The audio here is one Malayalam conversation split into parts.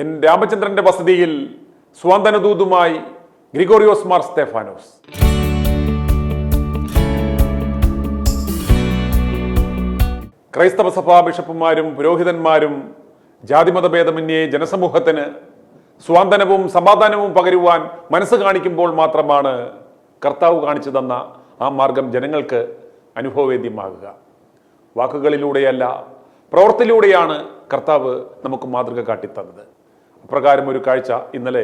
എൻ രാമചന്ദ്രന്റെ വസതിയിൽ സ്വാന്തനദൂതുമായി ഗ്രിഗോറിയോസ് മാർ സ്തേഫാനോസ്. ക്രൈസ്തവ സഭാ ബിഷപ്പുമാരും പുരോഹിതന്മാരും ജാതിമതഭേദമന്യേ ജനസമൂഹത്തിന് സ്വാന്തനവും സമാധാനവും പകരുവാൻ മനസ്സ് കാണിക്കുമ്പോൾ മാത്രമാണ് കർത്താവ് കാണിച്ചു തന്ന ആ മാർഗം ജനങ്ങൾക്ക് അനുഭവവേദ്യമാകുക. വാക്കുകളിലൂടെയല്ല, പ്രവൃത്തിയിലൂടെയാണ് കർത്താവ് നമുക്ക് മാതൃക കാട്ടിത്തന്നത്. അപ്രകാരം ഒരു കാഴ്ച ഇന്നലെ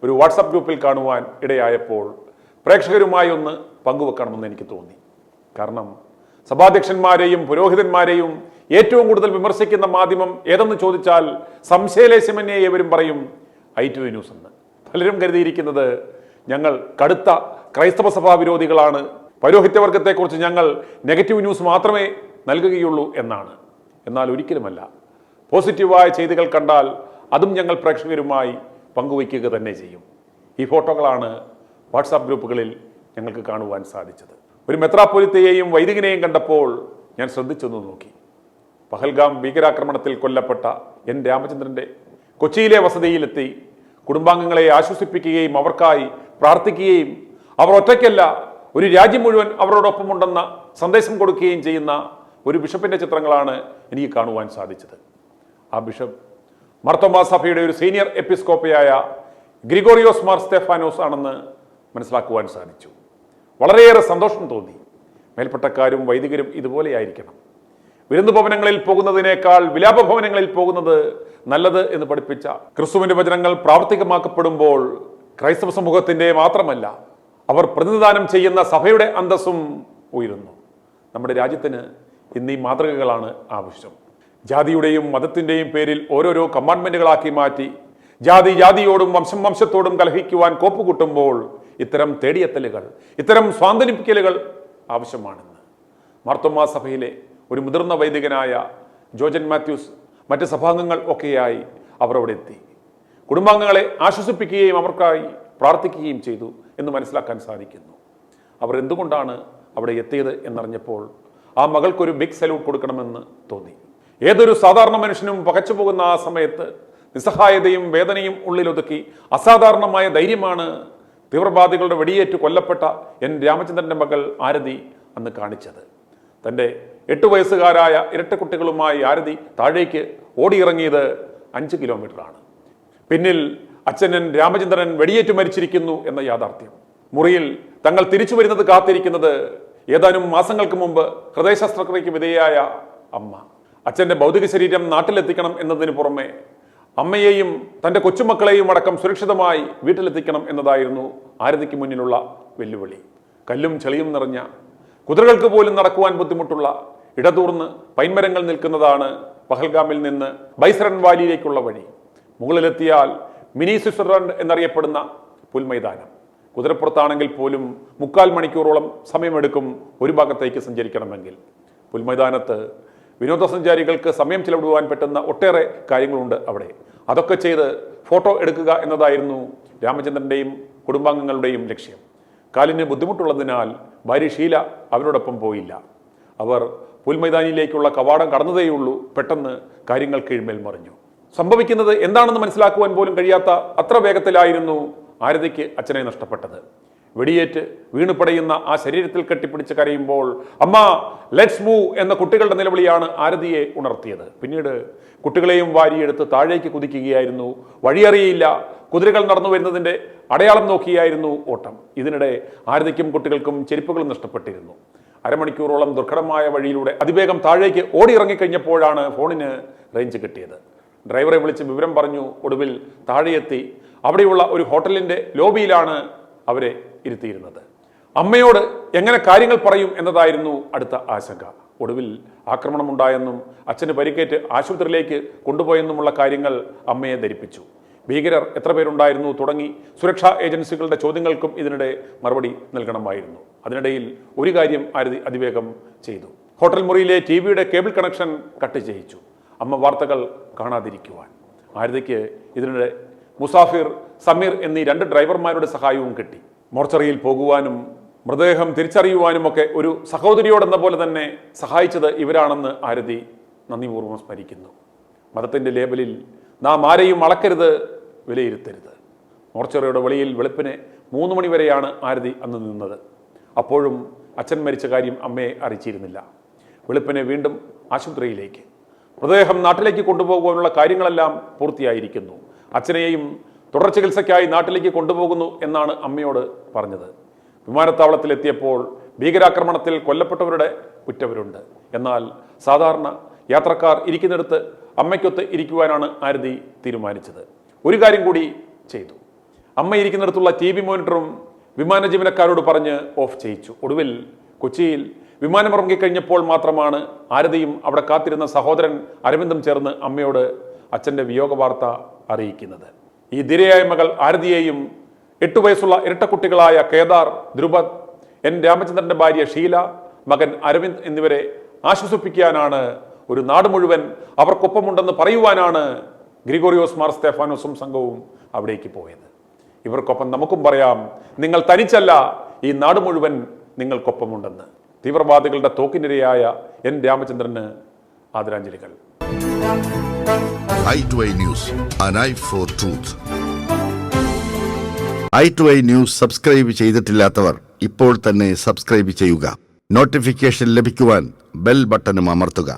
ഒരു വാട്സപ്പ് ഗ്രൂപ്പിൽ കാണുവാൻ ഇടയായപ്പോൾ പ്രേക്ഷകരുമായി ഒന്ന് പങ്കുവെക്കണമെന്ന് എനിക്ക് തോന്നി. കാരണം സഭാധ്യക്ഷന്മാരെയും പുരോഹിതന്മാരെയും ഏറ്റവും കൂടുതൽ വിമർശിക്കുന്ന മാധ്യമം ഏതെന്ന് ചോദിച്ചാൽ സംശയലേശമന്യേ ഏവരും പറയും i2 ന്യൂസ് എന്ന്. പലരും കരുതിയിരിക്കുന്നത് ഞങ്ങൾ കടുത്ത ക്രൈസ്തവ സഭാ വിരോധികളാണ്, പൗരോഹിത്യവർഗത്തെക്കുറിച്ച് ഞങ്ങൾ നെഗറ്റീവ് ന്യൂസ് മാത്രമേ നൽകുകയുള്ളൂ എന്നാണ്. എന്നാൽ ഒരിക്കലുമല്ല. പോസിറ്റീവായ ചെയ്തികൾ കണ്ടാൽ അതും ഞങ്ങൾ പ്രേക്ഷകരുമായി പങ്കുവയ്ക്കുക തന്നെ ചെയ്യും. ഈ ഫോട്ടോകളാണ് വാട്സാപ്പ് ഗ്രൂപ്പുകളിൽ ഞങ്ങൾക്ക് കാണുവാൻ സാധിച്ചത്. ഒരു മെത്രാപ്പൊലിത്തയെയും വൈദികനെയും കണ്ടപ്പോൾ ഞാൻ ശ്രദ്ധിച്ചൊന്നു നോക്കി. പഹൽഗാം ഭീകരാക്രമണത്തിൽ കൊല്ലപ്പെട്ട എൻ രാമചന്ദ്രന്റെ കൊച്ചിയിലെ വസതിയിലെത്തി കുടുംബാംഗങ്ങളെ ആശ്വസിപ്പിക്കുകയും അവർക്കായി പ്രാർത്ഥിക്കുകയും അവർ ഒറ്റയ്ക്കല്ല, ഒരു രാജ്യം മുഴുവൻ അവരോടൊപ്പമുണ്ടെന്ന സന്ദേശം കൊടുക്കുകയും ചെയ്യുന്ന ഒരു ബിഷപ്പിന്റെ ചിത്രങ്ങളാണ് എനിക്ക് കാണുവാൻ സാധിച്ചത്. ആ ബിഷപ്പ് മാർത്തോമാ സഭയുടെ ഒരു സീനിയർ എപ്പിസ്കോപ്പയായ ഗ്രിഗോറിയോസ് മാർ സ്തേഫാനോസ് ആണെന്ന് മനസ്സിലാക്കുവാൻ സാധിച്ചു. വളരെയേറെ സന്തോഷം തോന്നി. മേൽപ്പട്ടക്കാരും വൈദികരും ഇതുപോലെയായിരിക്കണം. വിരുന്നു ഭവനങ്ങളിൽ പോകുന്നതിനേക്കാൾ വിലാപഭവനങ്ങളിൽ പോകുന്നത് നല്ലത് എന്ന് പഠിപ്പിച്ച ക്രിസ്തുവിന്റെ വചനങ്ങൾ പ്രാവർത്തികമാക്കപ്പെടുമ്പോൾ ക്രൈസ്തവ സമൂഹത്തിന്റെ മാത്രമല്ല, അവർ പ്രതിനിധാനം ചെയ്യുന്ന സഭയുടെ അന്തസ്സും ഉയരുന്നു. നമ്മുടെ രാജ്യത്തിന് ഇന്ന് ഈ മാതൃകകളാണ് ആവശ്യം. ജാതിയുടെയും മതത്തിന്റെയും പേരിൽ ഓരോരോ കമ്പാർട്ട്മെന്റുകളാക്കി മാറ്റി ജാതിയോടും വംശത്തോടും കലഹിക്കുവാൻ കോപ്പുകൂട്ടുമ്പോൾ ഇത്തരം തേടിയെത്തലുകൾ, ഇത്തരം സ്വാന്തനിപ്പിക്കലുകൾ ആവശ്യമാണെന്ന് മാർത്തോമാ സഭയിലെ ഒരു മുതിർന്ന വൈദികനായ ജോർജൻ മാത്യൂസ് മറ്റ് സഭാംഗങ്ങൾ ഒക്കെയായി അവർ അവിടെ എത്തി. കുടുംബാംഗങ്ങളെ ആശ്വസിപ്പിക്കുകയും അവർക്കായി പ്രാർത്ഥിക്കുകയും ചെയ്തു എന്ന് മനസ്സിലാക്കാൻ സാധിക്കുന്നു. അവർ എന്തുകൊണ്ടാണ് അവിടെ എത്തിയത് എന്നറിഞ്ഞപ്പോൾ ആ മകൾക്കൊരു ബിഗ് സല്യൂട്ട് കൊടുക്കണമെന്ന് തോന്നി. ഏതൊരു സാധാരണ മനുഷ്യനും പകച്ചുപോകുന്ന ആ സമയത്ത് നിസ്സഹായതയും വേദനയും ഉള്ളിലൊതുക്കി അസാധാരണമായ ധൈര്യമാണ് തീവ്രവാദികളുടെ വെടിയേറ്റ് കൊല്ലപ്പെട്ട എൻ രാമചന്ദ്രന്റെ മകൾ ആരതി അന്ന് കാണിച്ചത്. തൻ്റെ 8 വയസ്സുകാരായ ഇരട്ടക്കുട്ടികളുമായി ആരതി താഴേക്ക് ഓടിയിറങ്ങിയത് 5 കിലോമീറ്ററാണ്. പിന്നിൽ അച്ഛനൻ രാമചന്ദ്രൻ വെടിയേറ്റ് മരിച്ചിരിക്കുന്നു എന്ന യാഥാർത്ഥ്യം. മുറിയിൽ തങ്ങൾ തിരിച്ചു വരുന്നത് കാത്തിരിക്കുന്നത് ഏതാനും മാസങ്ങൾക്ക് മുമ്പ് ഹൃദയ ശസ്ത്രക്രിയയ്ക്ക് വിധേയയായ അമ്മ. അച്ഛൻ്റെ ഭൗതിക ശരീരം നാട്ടിലെത്തിക്കണം എന്നതിന് പുറമെ അമ്മയെയും തൻ്റെ കൊച്ചുമക്കളെയും അടക്കം സുരക്ഷിതമായി വീട്ടിലെത്തിക്കണം എന്നതായിരുന്നു ആരതിക്ക് മുന്നിലുള്ള വെല്ലുവിളി. കല്ലും ചെളിയും നിറഞ്ഞ, കുതിരകൾക്ക് പോലും നടക്കുവാൻ ബുദ്ധിമുട്ടുള്ള, ഇടതൂർന്ന് പൈൻമരങ്ങൾ നിൽക്കുന്നതാണ് പഹൽഗാമിൽ നിന്ന് ബൈസറൻ വാലിയിലേക്കുള്ള വഴി. മുകളിലെത്തിയാൽ മിനി സ്വിറ്റ്സർലൻഡ് എന്നറിയപ്പെടുന്ന പുൽമൈതാനം. കുതിരപ്പുറത്താണെങ്കിൽ പോലും 3/4 മണിക്കൂറോളം സമയമെടുക്കും ഒരു ഭാഗത്തേക്ക് സഞ്ചരിക്കണമെങ്കിൽ. പുൽമൈതാനത്ത് വിനോദസഞ്ചാരികൾക്ക് സമയം ചിലവിടുവാൻ പറ്റുന്ന ഒട്ടേറെ കാര്യങ്ങളുണ്ട് അവിടെ. അതൊക്കെ ചെയ്ത് ഫോട്ടോ എടുക്കുക എന്നതായിരുന്നു രാമചന്ദ്രന്റെയും കുടുംബാംഗങ്ങളുടെയും ലക്ഷ്യം. കാലിന് ബുദ്ധിമുട്ടുള്ളതിനാൽ ഭാര്യ ഷീല അവരോടൊപ്പം പോയില്ല. അവർ പുൽമൈതാനിയിലേക്കുള്ള കവാടം കടന്നതേയുള്ളൂ. പെട്ടെന്ന് കാര്യങ്ങൾ കീഴ്മേൽ മറിഞ്ഞു. സംഭവിക്കുന്നത് എന്താണെന്ന് മനസ്സിലാക്കുവാൻ പോലും കഴിയാത്ത അത്ര വേഗത്തിലായിരുന്നു ആരതിക്ക് അച്ഛനെ നഷ്ടപ്പെട്ടത്. വെടിയേറ്റ് വീണുപടയുന്ന ആ ശരീരത്തിൽ കെട്ടിപ്പിടിച്ച് കരയുമ്പോൾ അമ്മ ലെറ്റ്സ് മൂവ് എന്ന കുട്ടികളുടെ നിലവിളിയാണ് ആരതിയെ ഉണർത്തിയത്. പിന്നീട് കുട്ടികളെയും വാരിയെടുത്ത് താഴേക്ക് കുതിക്കുകയായിരുന്നു. വഴിയറിയില്ല, കുതിരകൾ നടന്നു വരുന്നതിൻ്റെ അടയാളം നോക്കിയായിരുന്നു ഓട്ടം. ഇതിനിടെ ആരതിക്കും കുട്ടികൾക്കും ചെരുപ്പുകളും നഷ്ടപ്പെട്ടിരുന്നു. അരമണിക്കൂറോളം ദുർഘടമായ വഴിയിലൂടെ അതിവേഗം താഴേക്ക് ഓടിയിറങ്ങിക്കഴിഞ്ഞപ്പോഴാണ് ഫോണിന് റേഞ്ച് കിട്ടിയത്. ഡ്രൈവറെ വിളിച്ച് വിവരം പറഞ്ഞു. ഒടുവിൽ താഴെയെത്തി അവിടെയുള്ള ഒരു ഹോട്ടലിൻ്റെ ലോബിയിലാണ് അവരെ ഇരുത്തിയിരുന്നത്. അമ്മയോട് എങ്ങനെ കാര്യങ്ങൾ പറയും എന്നതായിരുന്നു അടുത്ത ആശങ്ക. ഒടുവിൽ ആക്രമണമുണ്ടായെന്നും അച്ഛന് പരിക്കേറ്റ് ആശുപത്രിയിലേക്ക് കൊണ്ടുപോയെന്നുമുള്ള കാര്യങ്ങൾ അമ്മയെ ധരിപ്പിച്ചു. ഭീകരർ എത്ര പേരുണ്ടായിരുന്നു തുടങ്ങി സുരക്ഷാ ഏജൻസികളുടെ ചോദ്യങ്ങൾക്കും ഇതിനിടെ മറുപടി നൽകണമായിരുന്നു. അതിനിടയിൽ ഒരു കാര്യം ആരതി അതിവേഗം ചെയ്തു. ഹോട്ടൽ മുറിയിലെ ടിവിയുടെ കേബിൾ കണക്ഷൻ കട്ട് ചെയ്യിച്ചു. അമ്മ വാർത്തകൾ കാണാതിരിക്കുവാൻ. ആരതിക്ക് ഇതിനിടെ മുസാഫിർ, സമീർ എന്നീ 2 ഡ്രൈവർമാരുടെ സഹായവും കിട്ടി. മോർച്ചറിയിൽ പോകുവാനും മൃതദേഹം തിരിച്ചറിയുവാനുമൊക്കെ ഒരു സഹോദരിയോടെന്ന പോലെ തന്നെ സഹായിച്ചത് ഇവരാണെന്ന് ആരതി നന്ദിപൂർവ്വം സ്മരിക്കുന്നു. മതത്തിൻ്റെ ലേബലിൽ നാം ആരെയും അളക്കരുത്, വിലയിരുത്തരുത്. മോർച്ചറിയുടെ വെളിയിൽ വെളുപ്പിനെ 3 മണി വരെയാണ് ആരതി അന്ന് നിന്നത്. അപ്പോഴും അച്ഛൻ മരിച്ച കാര്യം അമ്മയെ അറിയിച്ചിരുന്നില്ല. വെളുപ്പിനെ വീണ്ടും ആശുപത്രിയിലേക്ക്. മൃതദേഹം നാട്ടിലേക്ക് കൊണ്ടുപോകാനുള്ള കാര്യങ്ങളെല്ലാം പൂർത്തിയായിരിക്കുന്നു. അച്ഛനെയും തുടർ ചികിത്സയ്ക്കായി നാട്ടിലേക്ക് കൊണ്ടുപോകുന്നു എന്നാണ് അമ്മയോട് പറഞ്ഞത്. വിമാനത്താവളത്തിലെത്തിയപ്പോൾ ഭീകരാക്രമണത്തിൽ കൊല്ലപ്പെട്ടവരുടെ ഉറ്റവരുണ്ട്. എന്നാൽ സാധാരണ യാത്രക്കാർ ഇരിക്കുന്നിടത്ത് അമ്മയ്ക്കൊത്ത് ഇരിക്കുവാനാണ് ആരതി തീരുമാനിച്ചത്. ഒരു കാര്യം കൂടി ചെയ്തു. അമ്മ ഇരിക്കുന്നിടത്തുള്ള TV മോണിറ്ററും വിമാന ജീവനക്കാരോട് പറഞ്ഞ് ഓഫ് ചെയ്യിച്ചു. ഒടുവിൽ കൊച്ചിയിൽ വിമാനം ഇറങ്ങിക്കഴിഞ്ഞപ്പോൾ മാത്രമാണ് ആരതിയും അവിടെ കാത്തിരുന്ന സഹോദരൻ അരവിന്ദും ചേർന്ന് അമ്മയോട് അച്ഛൻ്റെ വിയോഗ വാർത്ത അറിയിക്കുന്നത്. ഈ ധീരയായ മകൾ ആരതിയെയും 8 വയസ്സുള്ള ഇരട്ടക്കുട്ടികളായ കേദാർ, ധ്രുപദ്, N രാമചന്ദ്രന്റെ ഭാര്യ ഷീല, മകൻ അരവിന്ദ് എന്നിവരെ ആശ്വസിപ്പിക്കാനാണ്, ഒരു നാട് മുഴുവൻ അവർക്കൊപ്പമുണ്ടെന്ന് പറയുവാനാണ് ഗ്രിഗോറിയോസ് മാർ സ്തേഫാനോസും സംഘവും അവിടേക്ക് പോയത്. ഇവർക്കൊപ്പം നമുക്കും പറയാം, നിങ്ങൾ തനിച്ചല്ല, ഈ നാട് മുഴുവൻ നിങ്ങൾക്കൊപ്പമുണ്ടെന്ന്. തീവ്രവാദികളുടെ തോക്കിനിരയായ N രാമചന്ദ്രന് ആദരാഞ്ജലികൾ. i2i News, an eye for truth. i2i News subscribe ചെയ്തിട്ടില്ലാത്തവർ ഇപ്പോൾ തന്നെ സബ്സ്ക്രൈബ് ചെയ്യുക. നോട്ടിഫിക്കേഷൻ ലഭിക്കുവാൻ ബെൽ ബട്ടണും അമർത്തുക.